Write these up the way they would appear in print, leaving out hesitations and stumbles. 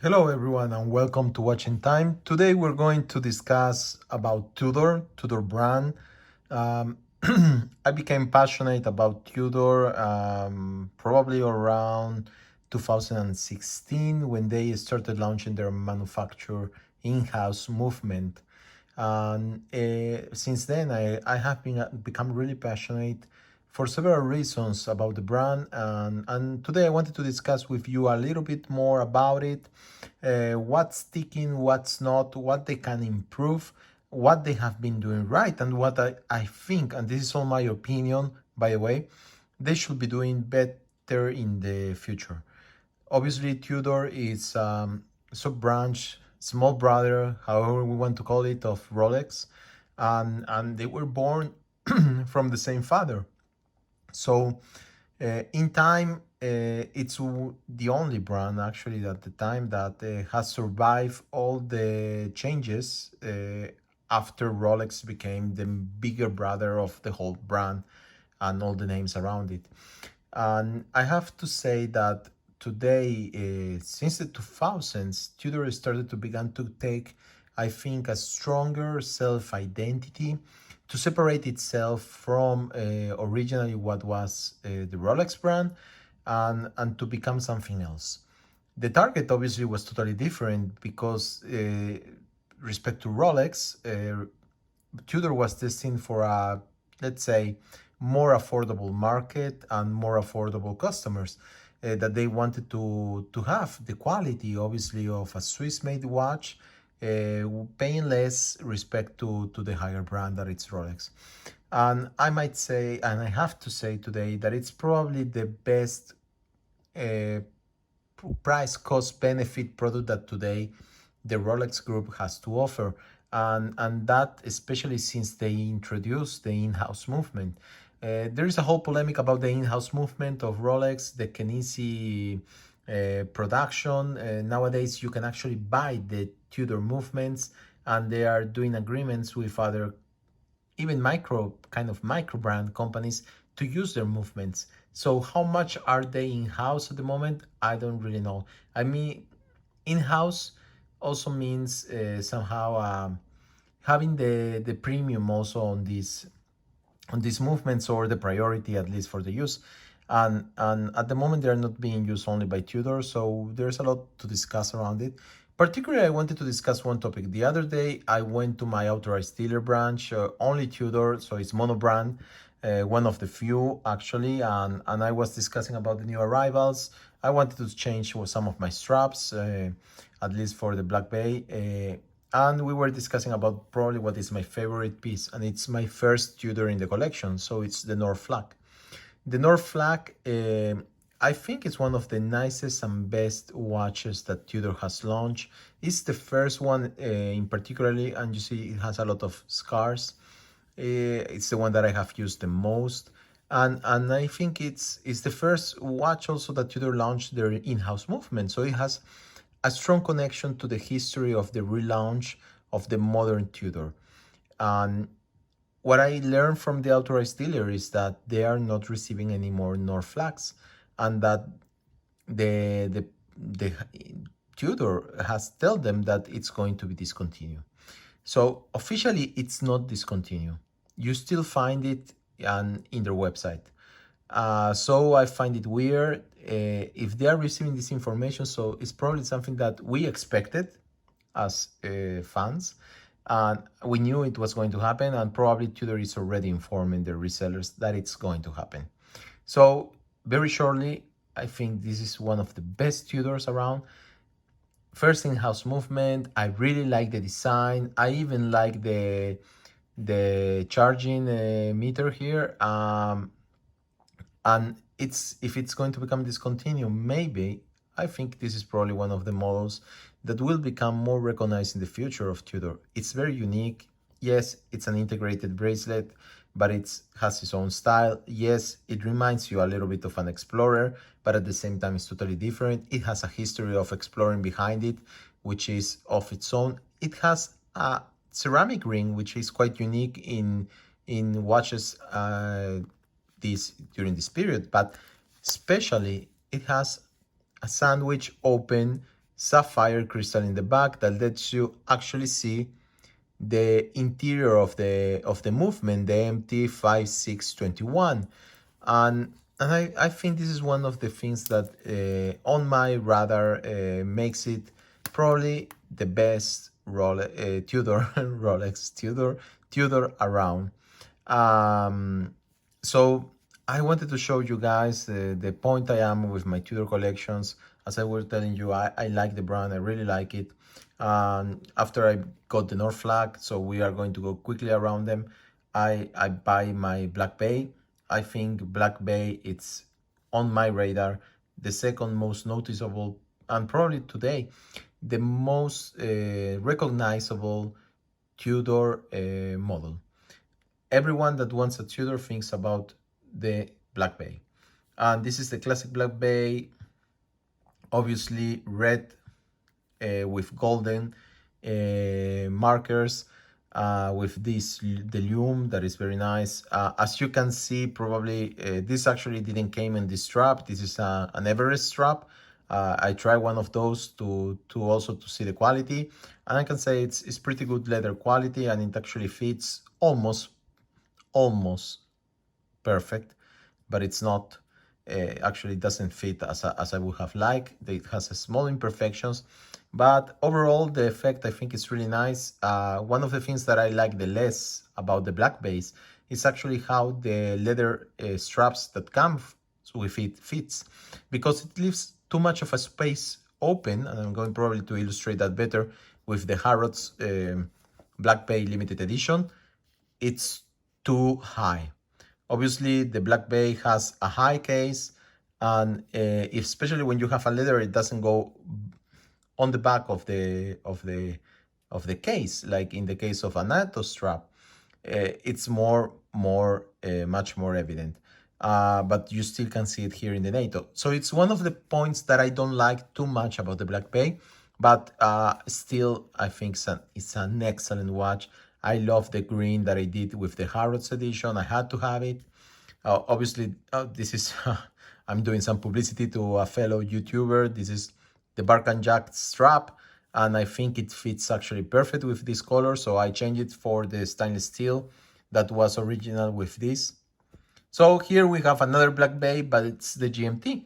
Hello everyone and welcome to Watching Time. Today we're going to discuss about Tudor brand. Um, I became passionate about Tudor probably around 2016 when they started launching their manufacture in-house movement. And since then, I have become really passionate for several reasons about the brand. And today I wanted to discuss with you a little bit more about it, what's sticking, what's not, what they can improve, what they have been doing right, and what I think, and this is all my opinion, by the way, they should be doing better in the future. Obviously, Tudor is sub branch, small brother, however we want to call it, of Rolex, and they were born from the same father. So, in time, it's the only brand actually at the time that has survived all the changes after Rolex became the bigger brother of the whole brand and all the names around it. And I have to say that today, since the 2000s, Tudor started to begin to take, I think, a stronger self-identity to separate itself from originally what was the Rolex brand and to become something else. The target obviously was totally different because respect to Rolex, Tudor was destined for a, let's say, more affordable market and more affordable customers that they wanted to have the quality, obviously, of a Swiss-made watch, paying less respect to the higher brand that it's Rolex. And I might say, and I have to say today, that it's probably the best uh, price cost benefit product that today the Rolex group has to offer, and that especially since they introduced the in-house movement. There is a whole polemic about the in-house movement of Rolex, the Kenisi production. Nowadays you can actually buy the Tudor movements, and they are doing agreements with other, even micro brand companies, to use their movements. So how much are they in-house at the moment? I don't really know. I mean, in-house also means somehow having the premium also on these movements, or the priority at least for the use. And at the moment they're not being used only by Tudor, so there's a lot to discuss around it. Particularly, I wanted to discuss one topic. The other day I went to my authorized dealer branch, only Tudor, so it's mono brand, one of the few actually, and I was discussing about the new arrivals. I wanted to change some of my straps, at least for the BlackBay, and we were discussing about probably what is my favorite piece, and it's my first Tudor in the collection, so it's the Northflag. The Northflag, I think it's one of the nicest and best watches that Tudor has launched. It's the first one in particularly, and you see it has a lot of scars. It's the one that I have used the most. And I think it's the first watch also that Tudor launched their in-house movement. So it has a strong connection to the history of the relaunch of the modern Tudor. And what I learned from the authorized dealer is that they are not receiving any more Northflags, and that the Tudor has told them that it's going to be discontinued. So officially, it's not discontinued. You still find it in their website. So I find it weird if they are receiving this information. So it's probably something that we expected as fans, and we knew it was going to happen, and probably Tudor is already informing the resellers that it's going to happen. So very shortly, I think this is one of the best Tudors around. First in-house movement. I really like the design. I even like the charging meter here. And it's, if it's going to become discontinued, maybe, I think this is probably one of the models that will become more recognized in the future of Tudor. It's very unique. Yes, it's an integrated bracelet, but it has its own style. Yes, it reminds you a little bit of an explorer, but at the same time it's totally different. It has a history of exploring behind it, which is of its own. It has a ceramic ring, which is quite unique in watches during this period, but especially it has a sandwich open sapphire crystal in the back that lets you actually see the interior of the movement, the MT5621. And I think this is one of the things that on my radar makes it probably the best Tudor Rolex Tudor around. So I wanted to show you guys the point I am with my Tudor collections. As I was telling you, I like the brand, I really like it. After I got the Northflag, so we are going to go quickly around them. I buy my BlackBay. I think BlackBay, it's on my radar, the second most noticeable, and probably today, the most recognizable Tudor model. Everyone that wants a Tudor thinks about the BlackBay. And this is the classic BlackBay, obviously red with golden markers, with this the lume that is very nice. As you can see, probably this actually didn't came in this strap. This is an Everest strap. I tried one of those to also to see the quality, and I can say it's pretty good leather quality, and it actually fits almost perfect, but it's not actually doesn't fit as I would have liked. It has a small imperfections, but overall the effect I think is really nice. One of the things that I like the less about the BlackBay is actually how the leather straps that come with it fits, because it leaves too much of a space open, and I'm going probably to illustrate that better with the Harrods BlackBay limited edition. It's too high. Obviously, the BlackBay has a high case, and especially when you have a leather, it doesn't go on the back of the case, like in the case of a NATO strap. It's much more evident. But you still can see it here in the NATO. So it's one of the points that I don't like too much about the BlackBay, but still I think it's an excellent watch. I love the green that I did with the Harrods edition. I had to have it. Obviously, this is I'm doing some publicity to a fellow YouTuber. This is the Bark and Jack strap, and I think it fits actually perfect with this color. So I changed it for the stainless steel that was original with this. So here we have another BlackBay, but it's the GMT.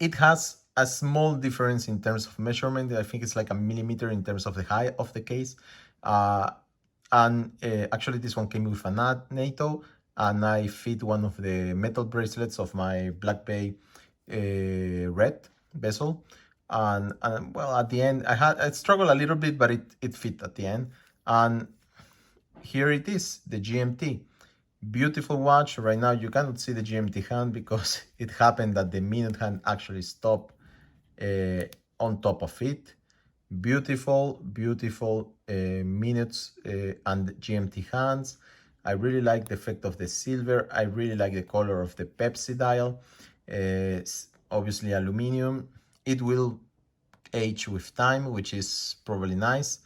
It has a small difference in terms of measurement. I think it's like a millimeter in terms of the height of the case. Actually, this one came with a NATO, and I fit one of the metal bracelets of my BlackBay red bezel. And well, at the end, I struggled a little bit, but it fit at the end. And here it is, the GMT. Beautiful watch. Right now you cannot see the GMT hand because it happened that the minute hand actually stopped on top of it. Beautiful minutes and GMT hands. I really like the effect of the silver. I really like the color of the Pepsi dial. Obviously aluminum. It will age with time, which is probably nice.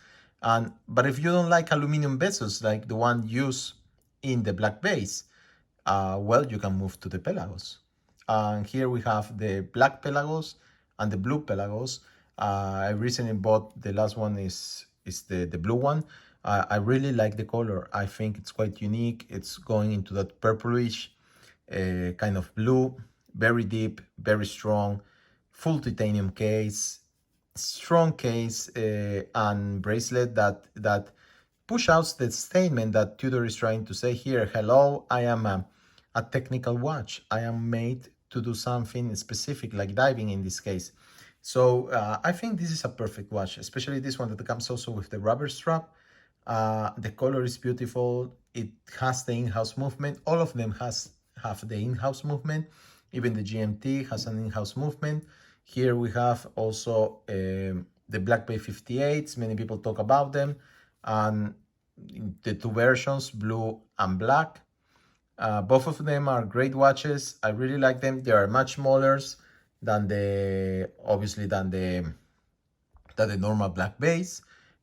But if you don't like aluminum bezels like the one used in the BlackBay, well, you can move to the Pelagos. And here we have the black Pelagos and the blue Pelagos. I recently bought, the last one is the blue one. I really like the color. I think it's quite unique. It's going into that purplish kind of blue, very deep, very strong, full titanium case, strong case and bracelet that push out the statement that Tudor is trying to say here. Hello, I am a technical watch. I am made to do something specific, like diving in this case. So I think this is a perfect watch, especially this one that comes also with the rubber strap. The color is beautiful. It has the in-house movement. All of them have the in-house movement. Even the GMT has an in-house movement. Here we have also the BlackBay 58s. Many people talk about them. And the two versions, blue and black. Both of them are great watches. I really like them. They are much smaller than the normal BlackBay,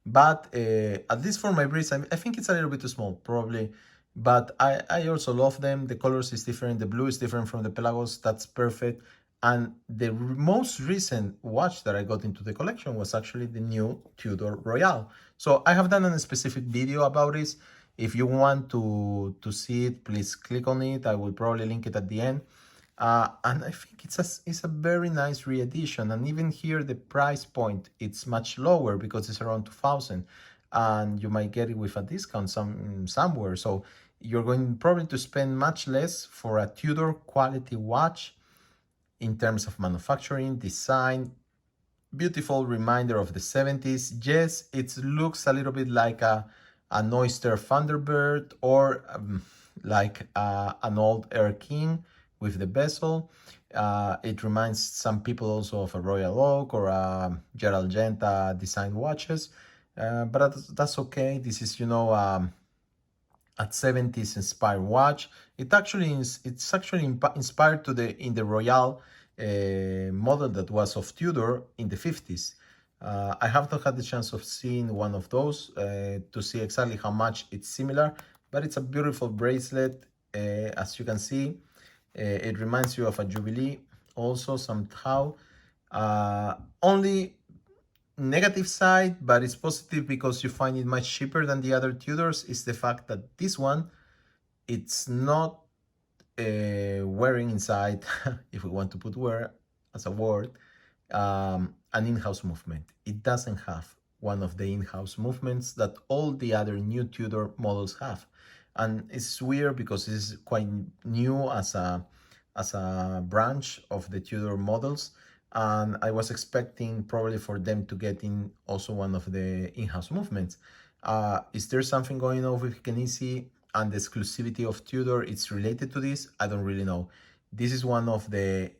but at least for my wrist, I think it's a little bit too small, probably. But I also love them. The colors is different. The blue is different from the Pelagos. That's perfect. And the most recent watch that I got into the collection was actually the new Tudor Royale. So I have done a specific video about this. If you want to see it, please click on it. I will probably link it at the end. And I think it's a very nice re-edition. And even here, the price point, it's much lower because it's around 2000, and you might get it with a discount somewhere. So you're going probably to spend much less for a Tudor quality watch in terms of manufacturing, design. Beautiful reminder of the 70s. Yes, it looks a little bit like an Oyster Thunderbird, or like an old Air King with the bezel. It reminds some people also of a Royal Oak or a Gerald Genta design watches, but that's okay. This is, at 70s inspired watch. It's actually inspired in the Royale model that was of Tudor in the 50s. I have not had the chance of seeing one of those to see exactly how much it's similar, but it's a beautiful bracelet. As you can see, it reminds you of a Jubilee also somehow. Only negative side, but it's positive because you find it much cheaper than the other Tudors, is the fact that this one, it's not wearing inside, if we want to put wear as a word, an in-house movement. It doesn't have one of the in-house movements that all the other new Tudor models have. And it's weird because it's quite new as a branch of the Tudor models. And I was expecting probably for them to get in also one of the in-house movements. Is there something going on with Kenisi and the exclusivity of Tudor? It's related to this? I don't really know. This is one of the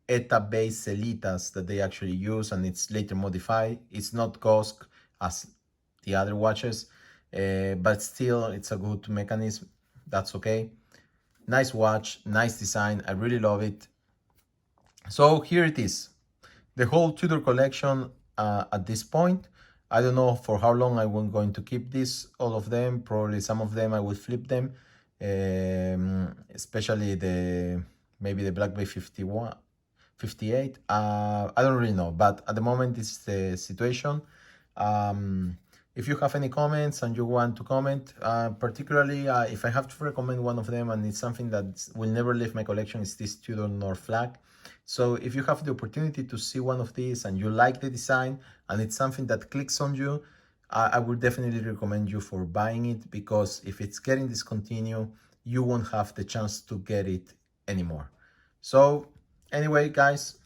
ETA-based Celitas that they actually use, and it's later modified. It's not COSC as the other watches, but still it's a good mechanism. That's okay. Nice watch, nice design. I really love it. So here it is, the whole Tudor collection at this point. I don't know for how long I'm going to keep this, all of them. Probably some of them I will flip them, especially maybe the BlackBay 51, 58. I don't really know, but at the moment this is the situation. If you have any comments and you want to comment, particularly if I have to recommend one of them, and it's something that will never leave my collection, is this Tudor Northflag. So if you have the opportunity to see one of these and you like the design and it's something that clicks on you, I would definitely recommend you for buying it, because if it's getting discontinued, you won't have the chance to get it anymore. So anyway, guys,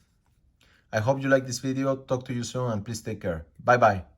I hope you like this video. Talk to you soon, and please take care. Bye bye.